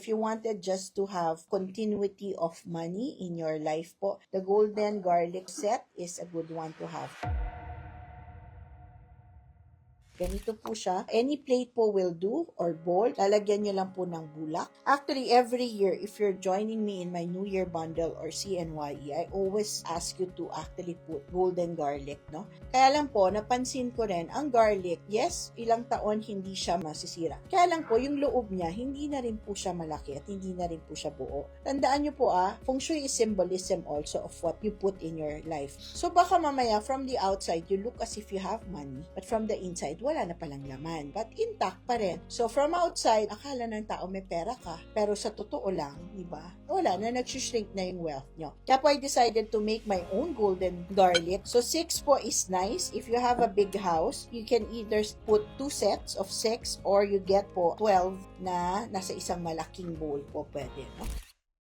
if you wanted just to have continuity of money in your life po, the golden garlic set is a good one to have. Ganito po siya. Any plate po will do or bowl. Lalagyan nyo lang po ng bulak. Actually, every year, if you're joining me in my New Year bundle or CNYE, I always ask you to actually put golden garlic, no? Kaya lang po, napansin ko rin, ang garlic, yes, ilang taon hindi siya masisira. Kaya lang po, yung loob niya, hindi na rin po siya malaki at hindi na rin po siya buo. Tandaan nyo po Feng Shui is symbolism also of what you put in your life. So baka mamaya, from the outside, you look as if you have money, but from the inside, wala na palang laman. But intact pa rin. So from outside, akala ng tao may pera ka. Pero sa totoo lang, di ba? Wala na, nag-shrink na yung wealth nyo. Kaya po I decided to make my own golden garlic. So 6 po is nice. If you have a big house, you can either put 2 sets of 6 or you get po 12 na nasa isang malaking bowl po pwede, no?